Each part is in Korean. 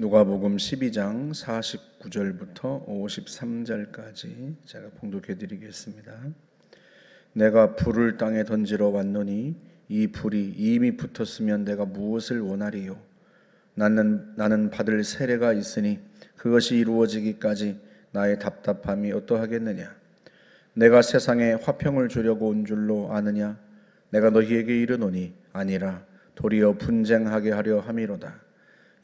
누가복음 12장 49절부터 53절까지 제가 봉독해 드리겠습니다. 내가 불을 땅에 던지러 왔노니 이 불이 이미 붙었으면 내가 무엇을 원하리요? 나는 받을 세례가 있으니 그것이 이루어지기까지 나의 답답함이 어떠하겠느냐? 내가 세상에 화평을 주려고 온 줄로 아느냐? 내가 너희에게 이르노니 아니라 도리어 분쟁하게 하려 함이로다.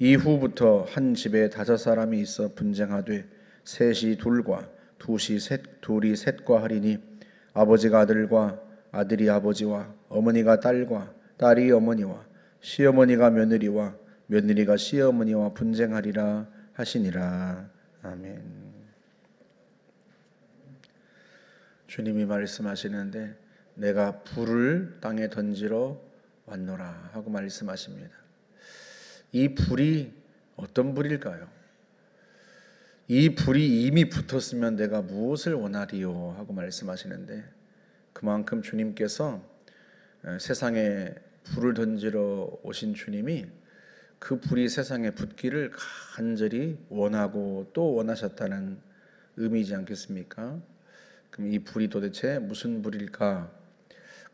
이후부터 한 집에 5사람이 있어 분쟁하되 셋이 둘과 둘이 셋과 하리니 아버지가 아들과 아들이 아버지와 어머니가 딸과 딸이 어머니와 시어머니가 며느리와 며느리가 시어머니와 분쟁하리라 하시니라. 아멘. 주님이 말씀하시는데 내가 불을 땅에 던지러 왔노라 하고 말씀하십니다. 이 불이 어떤 불일까요? 이 불이 이미 붙었으면 내가 무엇을 원하리요 하고 말씀하시는데, 그만큼 주님께서 세상에 불을 던지러 오신 주님이 그 불이 세상에 붙기를 간절히 원하고 또 원하셨다는 의미이지 않겠습니까? 그럼 이 불이 도대체 무슨 불일까?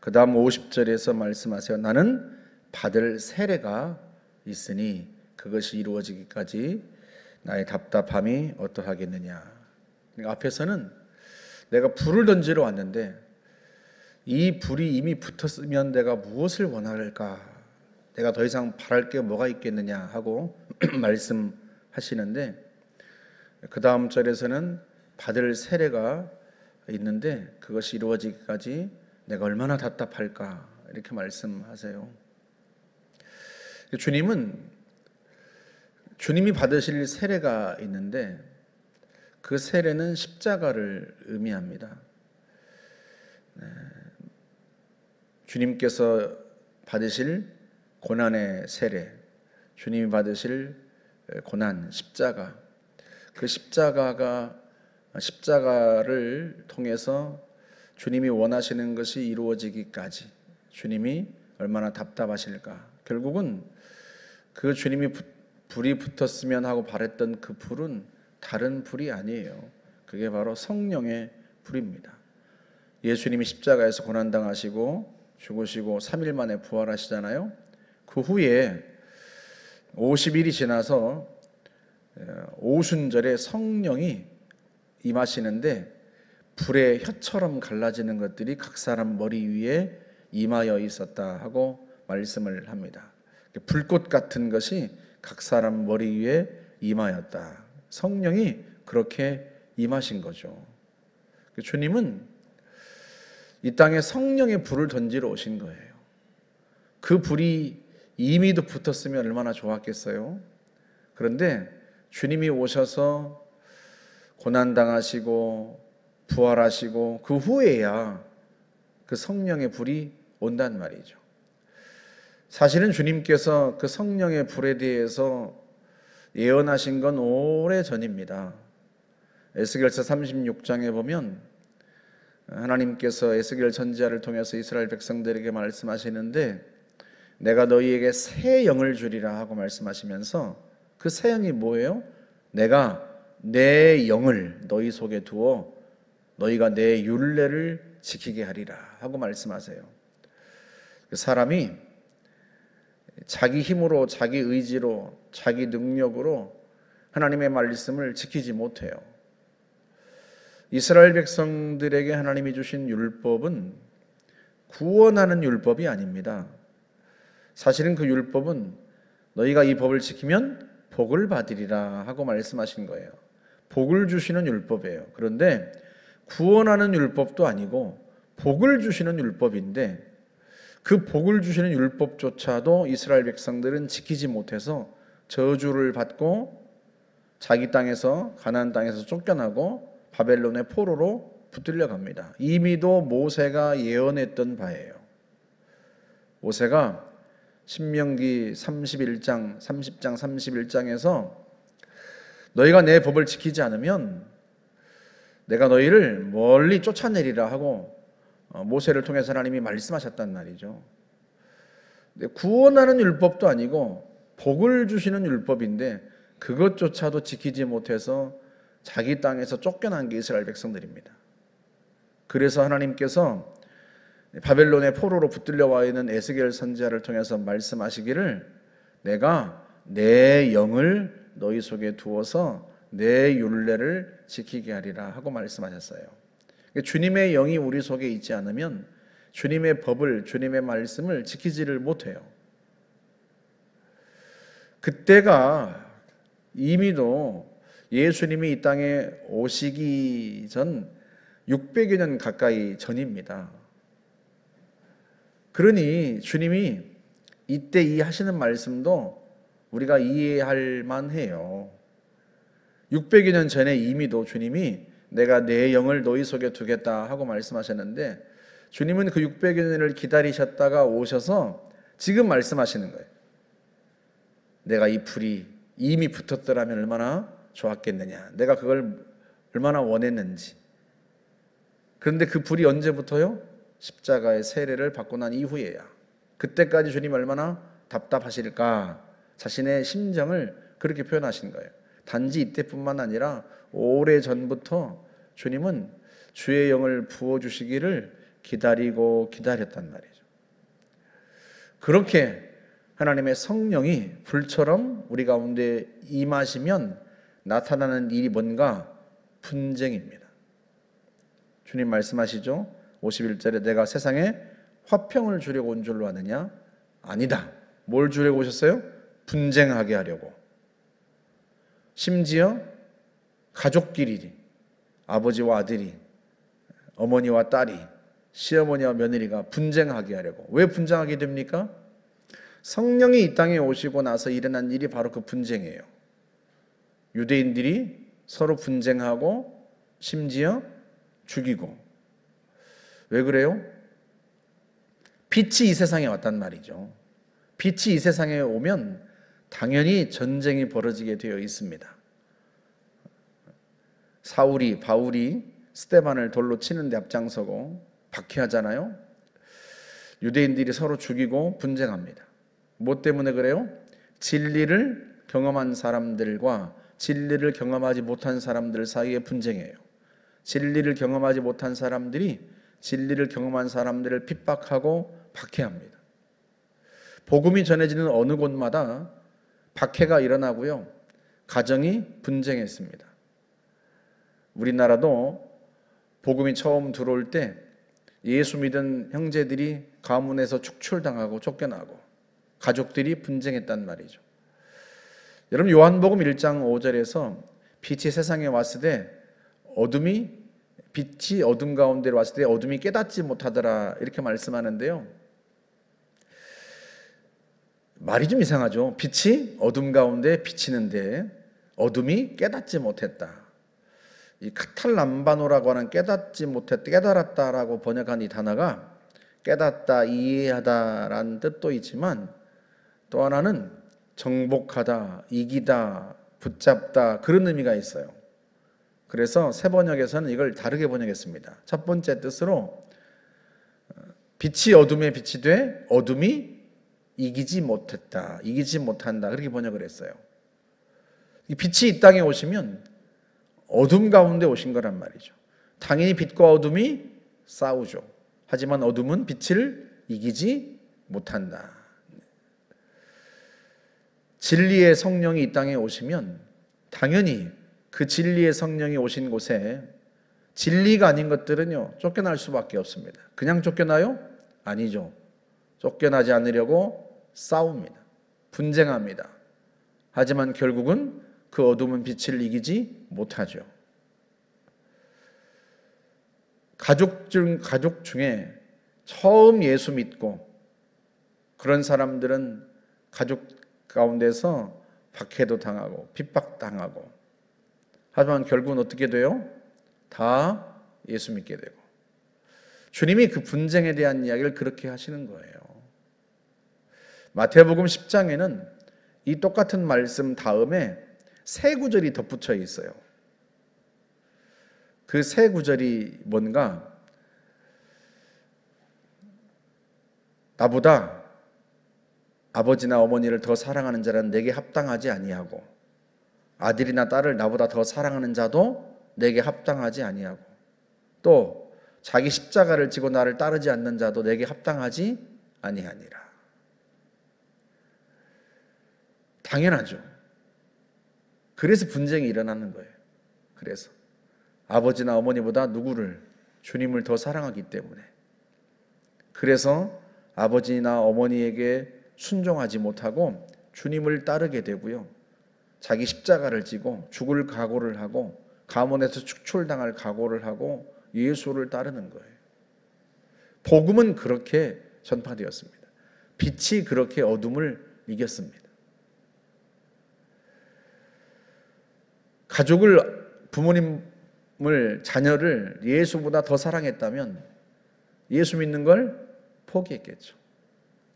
그 다음 50절에서 말씀하세요. 나는 받을 세례가 있으니 그것이 이루어지기까지 나의 답답함이 어떠하겠느냐. 그러니까 앞에서는 내가 불을 던지러 왔는데 이 불이 이미 붙었으면 내가 무엇을 원할까? 내가 더 이상 바랄 게 뭐가 있겠느냐 하고 말씀하시는데, 그 다음 절에서는 받을 세례가 있는데 그것이 이루어지기까지 내가 얼마나 답답할까 이렇게 말씀하세요. 주님이 받으실 세례가 있는데 그 세례는 십자가를 의미합니다. 주님께서 받으실 고난의 세례, 주님이 받으실 고난, 십자가, 그 십자가를 통해서 주님이 원하시는 것이 이루어지기까지 주님이 얼마나 답답하실까. 결국은 그 주님이 불이 붙었으면 하고 바랬던 그 불은 다른 불이 아니에요. 그게 바로 성령의 불입니다. 예수님이 십자가에서 고난당하시고 죽으시고 3일 만에 부활하시잖아요. 그 후에 50일이 지나서 오순절에 성령이 임하시는데 불의 혀처럼 갈라지는 것들이 각 사람 머리 위에 임하여 있었다 하고 말씀을 합니다. 불꽃 같은 것이 각 사람 머리 위에 임하였다. 성령이 그렇게 임하신 거죠. 주님은 이 땅에 성령의 불을 던지러 오신 거예요. 그 불이 이미도 붙었으면 얼마나 좋았겠어요. 그런데 주님이 오셔서 고난당하시고 부활하시고 그 후에야 그 성령의 불이 온단 말이죠. 사실은 주님께서 그 성령의 불에 대해서 예언하신 건 오래전입니다. 에스겔서 36장에 보면 하나님께서 에스겔 선지자를 통해서 이스라엘 백성들에게 말씀하시는데 내가 너희에게 새 영을 주리라 하고 말씀하시면서 그 새 영이 뭐예요? 내가 내 영을 너희 속에 두어 너희가 내 율례를 지키게 하리라 하고 말씀하세요. 사람이 자기 힘으로, 자기 의지로, 자기 능력으로 하나님의 말씀을 지키지 못해요. 이스라엘 백성들에게 하나님이 주신 율법은 구원하는 율법이 아닙니다. 사실은 그 율법은 너희가 이 법을 지키면 복을 받으리라 하고 말씀하신 거예요. 복을 주시는 율법이에요. 그런데 구원하는 율법도 아니고 복을 주시는 율법인데 그 복을 주시는 율법조차도 이스라엘 백성들은 지키지 못해서 저주를 받고 자기 땅에서 가나안 땅에서 쫓겨나고 바벨론의 포로로 붙들려 갑니다. 이미도 모세가 예언했던 바예요. 모세가 신명기 30장 31장에서 너희가 내 법을 지키지 않으면 내가 너희를 멀리 쫓아내리라 하고 모세를 통해서 하나님이 말씀하셨단 말이죠. 구원하는 율법도 아니고 복을 주시는 율법인데 그것조차도 지키지 못해서 자기 땅에서 쫓겨난 게 이스라엘 백성들입니다. 그래서 하나님께서 바벨론의 포로로 붙들려 와 있는 에스겔 선지자를 통해서 말씀하시기를 내가 내 영을 너희 속에 두어서 내 율례를 지키게 하리라 하고 말씀하셨어요. 주님의 영이 우리 속에 있지 않으면 주님의 법을, 주님의 말씀을 지키지를 못해요. 그때가 이미도 예수님이 이 땅에 오시기 전 600여 년 가까이 전입니다. 그러니 주님이 이때 이 하시는 말씀도 우리가 이해할 만해요. 600여 년 전에 이미도 주님이 내가 내 영을 너희 속에 두겠다 하고 말씀하셨는데 주님은 그 600여 년을 기다리셨다가 오셔서 지금 말씀하시는 거예요. 내가 이 불이 이미 붙었더라면 얼마나 좋았겠느냐. 내가 그걸 얼마나 원했는지. 그런데 그 불이 언제부터요? 십자가의 세례를 받고 난 이후에야. 그때까지 주님 얼마나 답답하실까. 자신의 심정을 그렇게 표현하신 거예요. 단지 이때뿐만 아니라 오래전부터 주님은 주의 영을 부어주시기를 기다리고 기다렸단 말이죠. 그렇게 하나님의 성령이 불처럼 우리 가운데 임하시면 나타나는 일이 뭔가? 분쟁입니다. 주님 말씀하시죠. 51절에 내가 세상에 화평을 주려고 온 줄로 아느냐? 아니다. 뭘 주려고 오셨어요? 분쟁하게 하려고. 심지어 가족끼리, 아버지와 아들이, 어머니와 딸이, 시어머니와 며느리가 분쟁하게 하려고. 왜 분쟁하게 됩니까? 성령이 이 땅에 오시고 나서 일어난 일이 바로 그 분쟁이에요. 유대인들이 서로 분쟁하고 심지어 죽이고. 왜 그래요? 빛이 이 세상에 왔단 말이죠. 빛이 이 세상에 오면 당연히 전쟁이 벌어지게 되어 있습니다. 바울이 스데반을 돌로 치는데 앞장서고 박해하잖아요. 유대인들이 서로 죽이고 분쟁합니다. 뭐 때문에 그래요? 진리를 경험한 사람들과 진리를 경험하지 못한 사람들 사이의 분쟁이에요. 진리를 경험하지 못한 사람들이 진리를 경험한 사람들을 핍박하고 박해합니다. 복음이 전해지는 어느 곳마다 박해가 일어나고요. 가정이 분쟁했습니다. 우리나라도 복음이 처음 들어올 때 예수 믿은 형제들이 가문에서 축출당하고 쫓겨나고 가족들이 분쟁했단 말이죠. 여러분 요한복음 1장 5절에서 빛이 세상에 왔을 때 빛이 어둠 가운데 왔을 때 어둠이 깨닫지 못하더라 이렇게 말씀하는데요. 말이 좀 이상하죠. 빛이 어둠 가운데 비치는데 어둠이 깨닫지 못했다. 이 카탈람바노라고 하는 깨달았다라고 번역한 이 단어가 깨닫다, 이해하다라는 뜻도 있지만 또 하나는 정복하다, 이기다, 붙잡다 그런 의미가 있어요. 그래서 새 번역에서는 이걸 다르게 번역했습니다. 첫 번째 뜻으로 빛이 어둠에 빛이 돼 어둠이 이기지 못했다, 이기지 못한다 그렇게 번역을 했어요. 이 빛이 이 땅에 오시면 어둠 가운데 오신 거란 말이죠. 당연히 빛과 어둠이 싸우죠. 하지만 어둠은 빛을 이기지 못한다. 진리의 성령이 이 땅에 오시면 당연히 그 진리의 성령이 오신 곳에 진리가 아닌 것들은요 쫓겨날 수밖에 없습니다. 그냥 쫓겨나요? 아니죠. 쫓겨나지 않으려고 싸웁니다. 분쟁합니다. 하지만 결국은 그 어둠은 빛을 이기지 못하죠. 가족 중에 처음 예수 믿고 그런 사람들은 가족 가운데서 박해도 당하고 핍박당하고 하지만 결국은 어떻게 돼요? 다 예수 믿게 되고 주님이 그 분쟁에 대한 이야기를 그렇게 하시는 거예요. 마태복음 10장에는 이 똑같은 말씀 다음에 세 구절이 덧붙여 있어요. 그 세 구절이 뭔가 나보다 아버지나 어머니를 더 사랑하는 자는 내게 합당하지 아니하고 아들이나 딸을 나보다 더 사랑하는 자도 내게 합당하지 아니하고 또 자기 십자가를 지고 나를 따르지 않는 자도 내게 합당하지 아니하니라. 당연하죠. 그래서 분쟁이 일어나는 거예요. 그래서 아버지나 어머니보다 누구를? 주님을 더 사랑하기 때문에. 그래서 아버지나 어머니에게 순종하지 못하고 주님을 따르게 되고요. 자기 십자가를 지고 죽을 각오를 하고 가문에서 축출당할 각오를 하고 예수를 따르는 거예요. 복음은 그렇게 전파되었습니다. 빛이 그렇게 어둠을 이겼습니다. 가족을, 부모님을, 자녀를 예수보다 더 사랑했다면 예수 믿는 걸 포기했겠죠.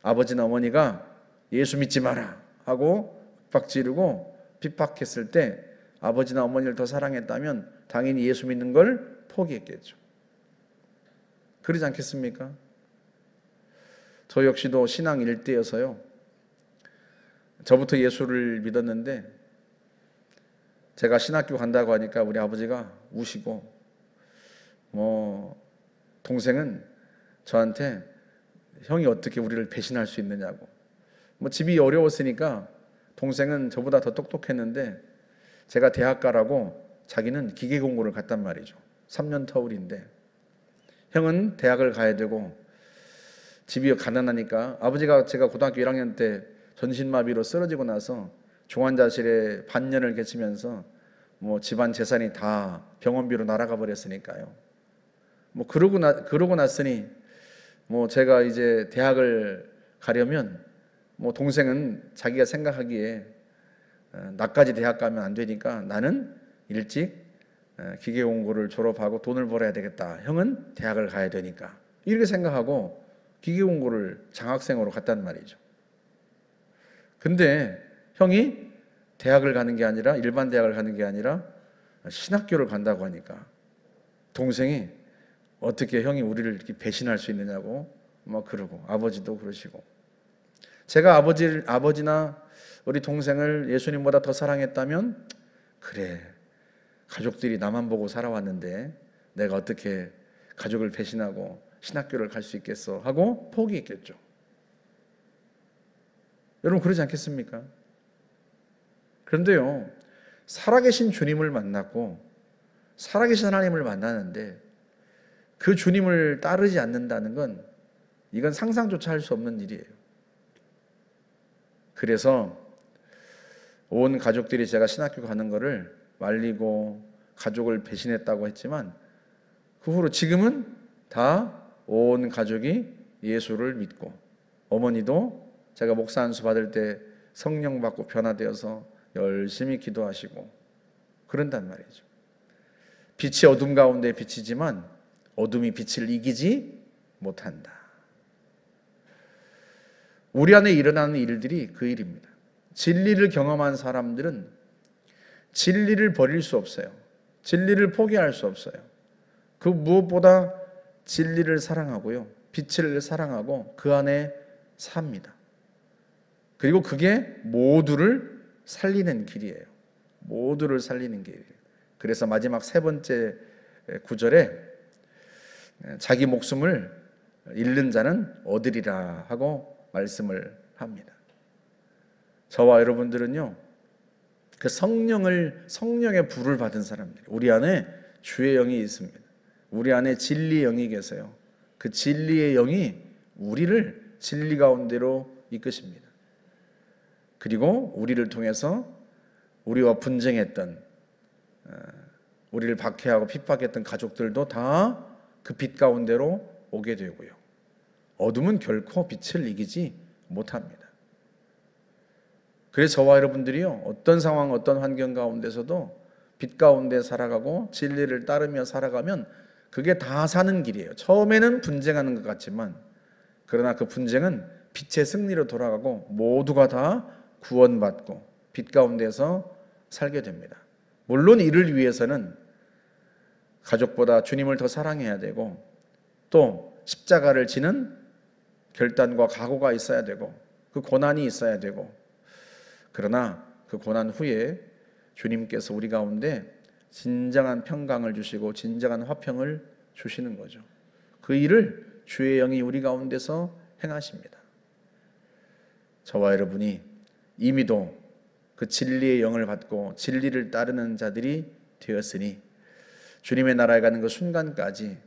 아버지나 어머니가 예수 믿지 마라 하고 윽박지르고 핍박했을 때 아버지나 어머니를 더 사랑했다면 당연히 예수 믿는 걸 포기했겠죠. 그러지 않겠습니까? 저 역시도 신앙 일대여서요. 저부터 예수를 믿었는데 제가 신학교 간다고 하니까 우리 아버지가 우시고 동생은 저한테 형이 어떻게 우리를 배신할 수 있느냐고. 집이 어려웠으니까 동생은 저보다 더 똑똑했는데 제가 대학 가라고 자기는 기계 공부를 갔단 말이죠. 3년 터울인데 형은 대학을 가야 되고 집이 가난하니까 아버지가 제가 고등학교 1학년 때 전신마비로 쓰러지고 나서 중환자실에 반년을 계시면서 집안 재산이 다 병원비로 날아가 버렸으니까요. 그러고 났으니 제가 이제 대학을 가려면 동생은 자기가 생각하기에 나까지 대학 가면 안 되니까 나는 일찍 기계 공부를 졸업하고 돈을 벌어야 되겠다. 형은 대학을 가야 되니까. 이렇게 생각하고 기계 공부를 장학생으로 갔단 말이죠. 근데 형이 대학을 가는 게 아니라 일반 대학을 가는 게 아니라 신학교를 간다고 하니까 동생이 어떻게 형이 우리를 이렇게 배신할 수 있느냐고 그러고 아버지도 그러시고 제가 아버지나 우리 동생을 예수님보다 더 사랑했다면 그래 가족들이 나만 보고 살아왔는데 내가 어떻게 가족을 배신하고 신학교를 갈 수 있겠어 하고 포기했겠죠. 여러분 그러지 않겠습니까? 그런데요 살아계신 주님을 만났고 살아계신 하나님을 만나는데 그 주님을 따르지 않는다는 건 이건 상상조차 할 수 없는 일이에요. 그래서 온 가족들이 제가 신학교 가는 거를 말리고 가족을 배신했다고 했지만 그 후로 지금은 다 온 가족이 예수를 믿고 어머니도 제가 목사 안수 받을 때 성령 받고 변화되어서 열심히 기도하시고 그런단 말이죠. 빛이 어둠 가운데 비치지만 어둠이 빛을 이기지 못한다. 우리 안에 일어나는 일들이 그 일입니다. 진리를 경험한 사람들은 진리를 버릴 수 없어요. 진리를 포기할 수 없어요. 그 무엇보다 진리를 사랑하고요. 빛을 사랑하고 그 안에 삽니다. 그리고 그게 모두를 살리는 길이에요. 모두를 살리는 길이에요. 그래서 마지막 세 번째 구절에 자기 목숨을 잃는 자는 얻으리라 하고 말씀을 합니다. 저와 여러분들은요, 그 성령의 불을 받은 사람들, 우리 안에 주의 영이 있습니다. 우리 안에 진리의 영이 계세요. 그 진리의 영이 우리를 진리 가운데로 이끄십니다. 그리고 우리를 통해서 우리와 분쟁했던, 우리를 박해하고 핍박했던 가족들도 다 그 빛 가운데로 오게 되고요. 어둠은 결코 빛을 이기지 못합니다. 그래서 저와 여러분들이요, 어떤 상황, 어떤 환경 가운데서도 빛 가운데 살아가고 진리를 따르며 살아가면 그게 다 사는 길이에요. 처음에는 분쟁하는 것 같지만 그러나 그 분쟁은 빛의 승리로 돌아가고 모두가 다 구원받고 빛 가운데서 살게 됩니다. 물론 이를 위해서는 가족보다 주님을 더 사랑해야 되고 또 십자가를 지는 결단과 각오가 있어야 되고 그 고난이 있어야 되고 그러나 그 고난 후에 주님께서 우리 가운데 진정한 평강을 주시고 진정한 화평을 주시는 거죠. 그 일을 주의 영이 우리 가운데서 행하십니다. 저와 여러분이 이미도 그 진리의 영을 받고 진리를 따르는 자들이 되었으니 주님의 나라에 가는 그 순간까지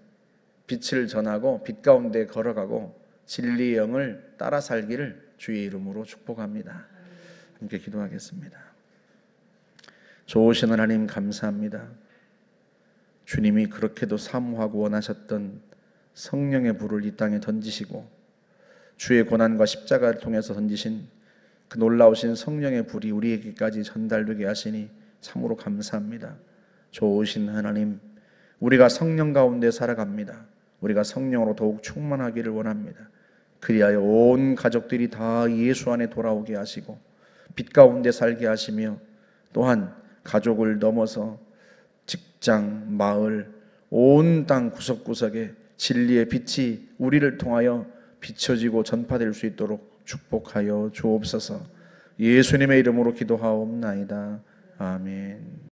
빛을 전하고 빛 가운데 걸어가고 진리의 영을 따라 살기를 주의 이름으로 축복합니다. 함께 기도하겠습니다. 좋으신 하나님 감사합니다. 주님이 그렇게도 사모하고 원하셨던 성령의 불을 이 땅에 던지시고 주의 고난과 십자가를 통해서 던지신 그 놀라우신 성령의 불이 우리에게까지 전달되게 하시니 참으로 감사합니다. 좋으신 하나님, 우리가 성령 가운데 살아갑니다. 우리가 성령으로 더욱 충만하기를 원합니다. 그리하여 온 가족들이 다 예수 안에 돌아오게 하시고 빛 가운데 살게 하시며 또한 가족을 넘어서 직장, 마을, 온 땅 구석구석에 진리의 빛이 우리를 통하여 비춰지고 전파될 수 있도록 축복하여 주옵소서. 예수님의 이름으로 기도하옵나이다. 아멘.